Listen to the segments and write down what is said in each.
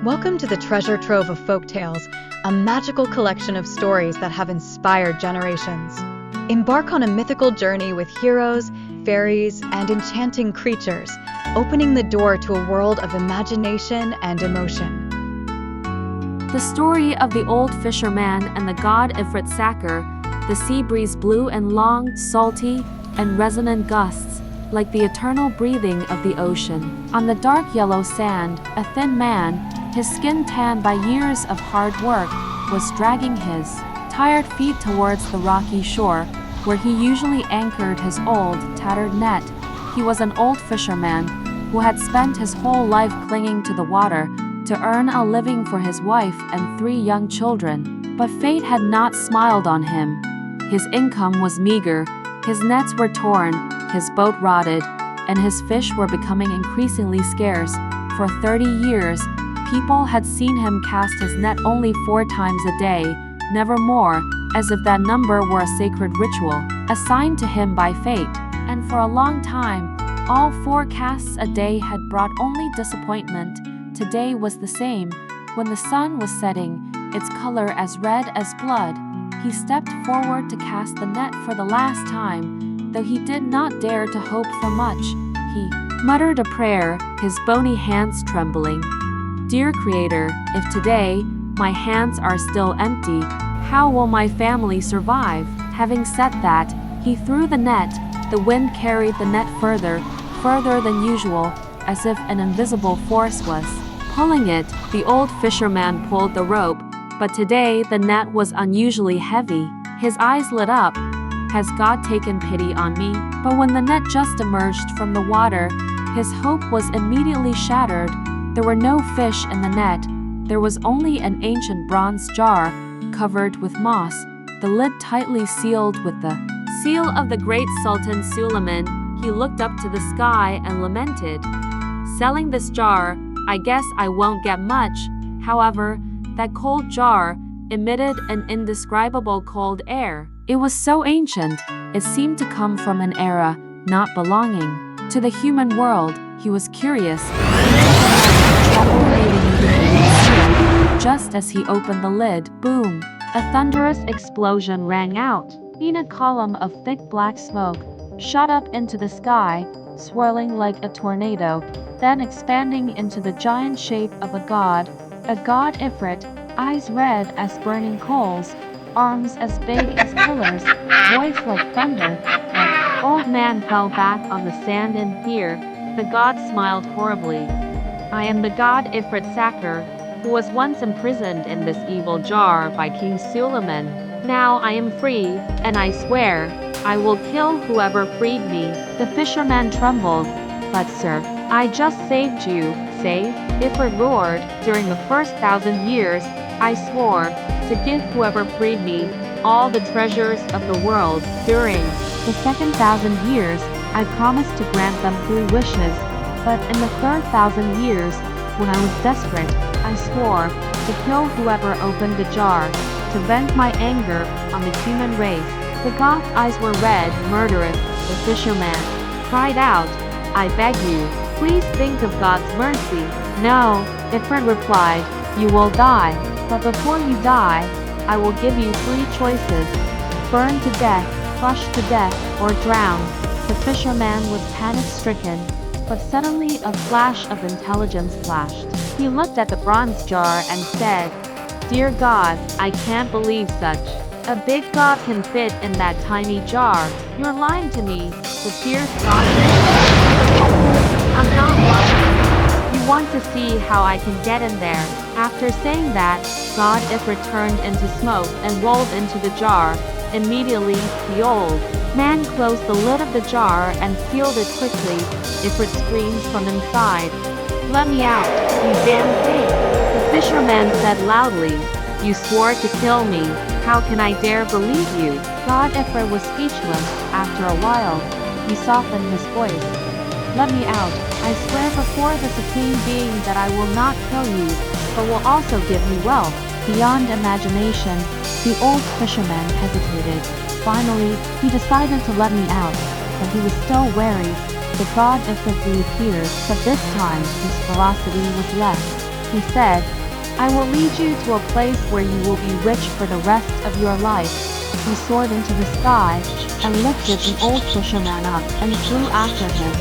Welcome to the treasure trove of folk tales, a magical collection of stories that have inspired generations. Embark on a mythical journey with heroes, fairies, and enchanting creatures, opening the door to a world of imagination and emotion. The story of the old fisherman and the god Ifrit sacker. The sea breeze blew in long, salty, and resonant gusts, like the eternal breathing of the ocean. On the dark yellow sand, a thin man, his skin tanned by years of hard work, was dragging his tired feet towards the rocky shore, where he usually anchored his old, tattered net. He was an old fisherman who had spent his whole life clinging to the water to earn a living for his wife and 3 young children. But fate had not smiled on him. His income was meager, his nets were torn, his boat rotted, and his fish were becoming increasingly scarce. For 30 years, people had seen him cast his net only 4 times a day, never more, as if that number were a sacred ritual, assigned to him by fate. And for a long time, all 4 casts a day had brought only disappointment. Today was the same. When the sun was setting, its color as red as blood, he stepped forward to cast the net for the last time, though he did not dare to hope for much. He muttered a prayer, his bony hands trembling. Dear Creator, if today my hands are still empty, how will my family survive? Having said that, he threw the net. The wind carried the net further than usual, as if an invisible force was pulling it. The old fisherman pulled the rope, but today the net was unusually heavy. His eyes lit up. Has God taken pity on me? But when the net just emerged from the water, his hope was immediately shattered. There were no fish in the net. There was only an ancient bronze jar, covered with moss, the lid tightly sealed with the seal of the great Sultan Suleiman. He looked up to the sky and lamented. Selling this jar, I guess I won't get much. However, that cold jar emitted an indescribable cold air. It was so ancient, it seemed to come from an era not belonging to the human world. He was curious. Just as he opened the lid, boom! A thunderous explosion rang out. In a column of thick black smoke shot up into the sky, swirling like a tornado, then expanding into the giant shape of a god Ifrit, eyes red as burning coals, arms as big as pillars, voice like thunder. The old man fell back on the sand in fear. The god smiled horribly. I am the god Ifrit sacker, who was once imprisoned in this evil jar by King Suleiman. Now I am free, and I swear, I will kill whoever freed me. The fisherman trembled. But sir, I just saved you. Save? Ifrit roared. During the first 1,000 years, I swore to give whoever freed me all the treasures of the world. During the second 1,000 years, I promised to grant them 3 wishes. But in the third 1,000 years, when I was desperate, I swore to kill whoever opened the jar, to vent my anger on the human race. The god's eyes were red, murderous. The fisherman cried out, I beg you, please think of God's mercy. No, Ifrit replied, you will die. But before you die, I will give you 3 choices. Burn to death, crush to death, or drown. The fisherman was panic-stricken, but suddenly a flash of intelligence flashed. He looked at the bronze jar and said, Dear God, I can't believe such. A big god can fit in that tiny jar. You're lying to me. The fierce god said, I'm not lying. You want to see how I can get in there. After saying that, God Ifrit turned into smoke and rolled into the jar. Immediately, the old man closed the lid of the jar and sealed it quickly. Ifrit screamed from inside. Let me out, you damn thing! The fisherman said loudly. You swore to kill me. How can I dare believe you? God Ifrit was speechless. After a while, he softened his voice. Let me out. I swear before the Supreme Being that I will not kill you, but will also give you wealth. Beyond imagination, the old fisherman hesitated. Finally, he decided to let me out, but he was still wary. The god Ifrit reappeared, but this time his ferocity was less. he said, "I will lead you to a place where you will be rich for the rest of your life." He soared into the sky and lifted the old fisherman up and flew after him.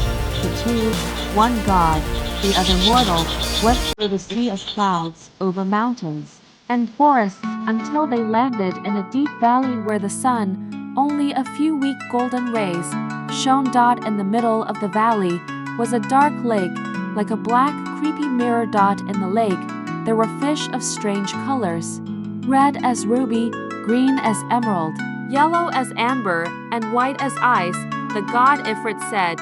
The two, one god, the other mortal, went through the sea of clouds, over mountains and forests until they landed in a deep valley where the sun, only a few weak golden rays, shone. In the middle of the valley was a dark lake, like a black, creepy mirror. In the lake there were fish of strange colors, red as ruby, green as emerald, yellow as amber, and white as ice. The god Ifrit said,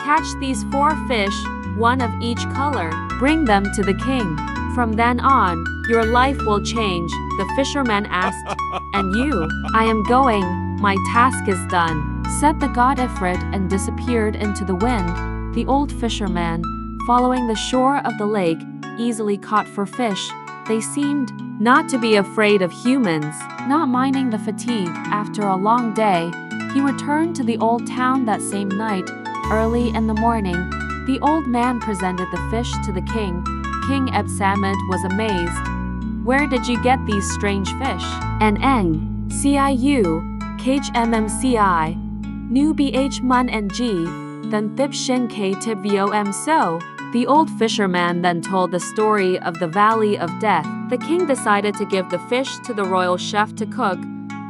"Catch these 4 fish, one of each color. Bring them to the king. From then on, your life will change." The fisherman asked, "And you?" "I am going. My task is done," said the god Ifrit, and disappeared into the wind. The old fisherman, following the shore of the lake, easily caught 4 fish. They seemed not to be afraid of humans. Not minding the fatigue after a long day, he returned to the old town that same night. Early in the morning, the old man presented the fish to the king. King Ebsamid was amazed. "Where did you get these strange fish?" "Nng, ciu, khmmci, nu bh mun ng, then thip shin k tip vom so." The old fisherman then told the story of the Valley of Death. The king decided to give the fish to the royal chef to cook.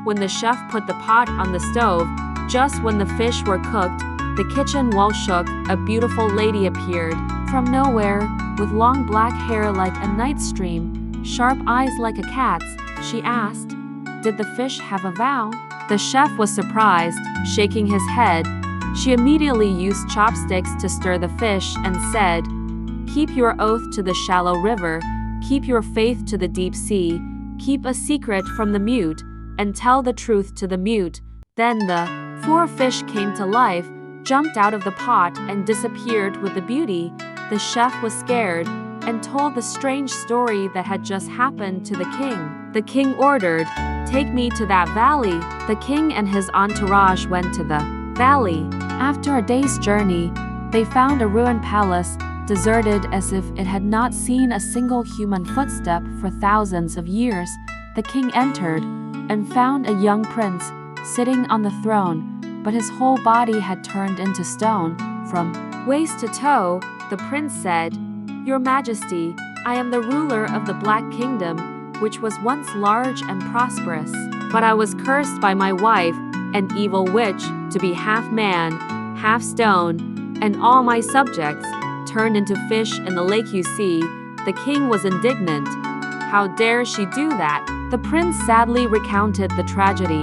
When the chef put the pot on the stove, just when the fish were cooked, the kitchen wall shook. A beautiful lady appeared from nowhere, with long black hair like a night stream, sharp eyes like a cat's. She asked, "Did the fish have a vow?" The chef was surprised, shaking his head. She immediately used chopsticks to stir the fish and said, "Keep your oath to the shallow river, keep your faith to the deep sea, keep a secret from the mute, and tell the truth to the mute." Then the 4 fish came to life, jumped out of the pot, and disappeared with the beauty. The chef was scared and told the strange story that had just happened to the king. The king ordered, "Take me to that valley." The king and his entourage went to the valley. After a day's journey, they found a ruined palace, deserted as if it had not seen a single human footstep for thousands of years. The king entered and found a young prince sitting on the throne, but his whole body had turned into stone. From waist to toe, the prince said, "Your Majesty, I am the ruler of the Black Kingdom, which was once large and prosperous. But I was cursed by my wife, an evil witch, to be half man, half stone, and all my subjects turned into fish in the lake you see." The king was indignant. How dare she do that? The prince sadly recounted the tragedy.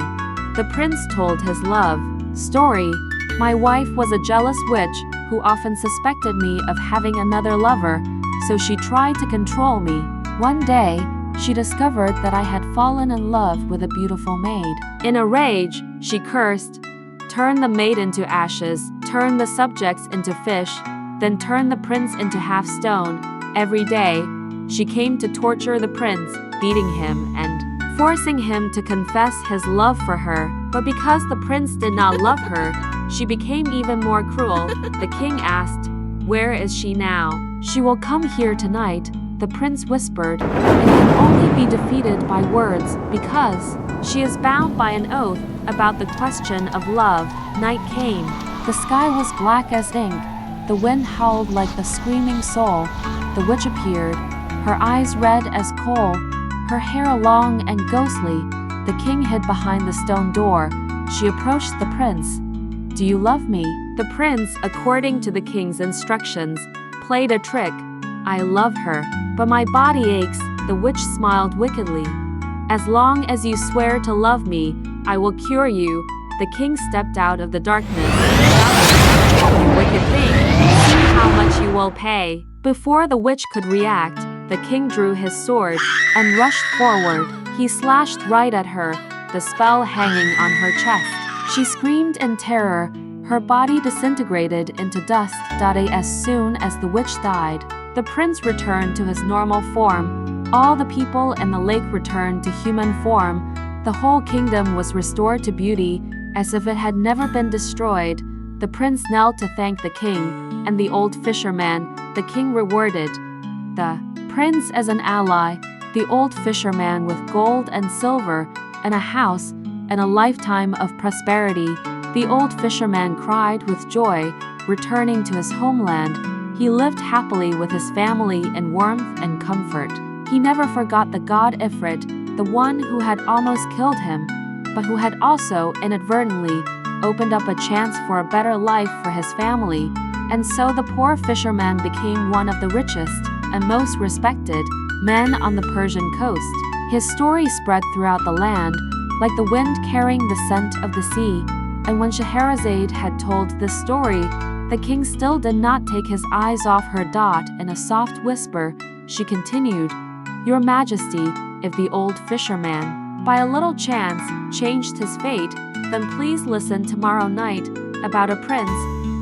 The prince told his love story. "My wife was a jealous witch who often suspected me of having another lover, so she tried to control me. One day, she discovered that I had fallen in love with a beautiful maid. In a rage, she cursed, turned the maid into ashes, turned the subjects into fish, then turned the prince into half stone. Every day, she came to torture the prince, beating him and forcing him to confess his love for her. But because the prince did not love her, she became even more cruel." The king asked, "Where is she now?" "She will come here tonight," the prince whispered, "and can only be defeated by words because she is bound by an oath about the question of love." Night came. The sky was black as ink. The wind howled like the screaming soul. The witch appeared, her eyes red as coal, her hair long and ghostly. The king hid behind the stone door. She approached the prince. "Do you love me?" The prince, according to the king's instructions, played a trick. "I love her, but my body aches." The witch smiled wickedly. "As long as you swear to love me, I will cure you." The king stepped out of the darkness. "You wicked thing, see how much you will pay." Before the witch could react, the king drew his sword and rushed forward. He slashed right at her, the spell hanging on her chest. She screamed in terror. Her body disintegrated into dust. As soon as the witch died, the prince returned to his normal form. All the people in the lake returned to human form. The whole kingdom was restored to beauty, as if it had never been destroyed. The prince knelt to thank the king, and the old fisherman. The king rewarded the prince as an ally, the old fisherman with gold and silver, and a house, and a lifetime of prosperity. The old fisherman cried with joy, returning to his homeland. He lived happily with his family in warmth and comfort. He never forgot the god Ifrit, the one who had almost killed him, but who had also inadvertently opened up a chance for a better life for his family. And so the poor fisherman became one of the richest and most respected men on the Persian coast. His story spread throughout the land, like the wind carrying the scent of the sea. And when Scheherazade had told this story, the king still did not take his eyes off her. In a soft whisper, she continued, "Your Majesty, if the old fisherman, by a little chance, changed his fate, then please listen tomorrow night about a prince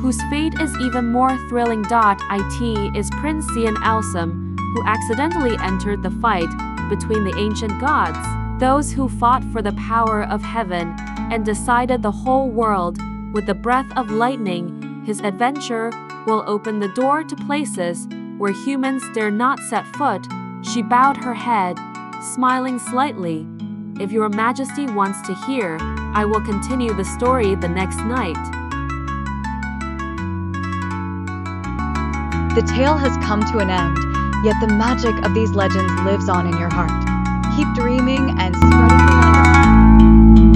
whose fate is even more thrilling. It is Prince Cian Alsam, who accidentally entered the fight between the ancient gods, those who fought for the power of heaven and decided the whole world with the breath of lightning. His adventure will open the door to places where humans dare not set foot." She bowed her head, smiling slightly. "If your Majesty wants to hear, I will continue the story the next night." The tale has come to an end, yet the magic of these legends lives on in your heart. Keep dreaming and spreading the wonder.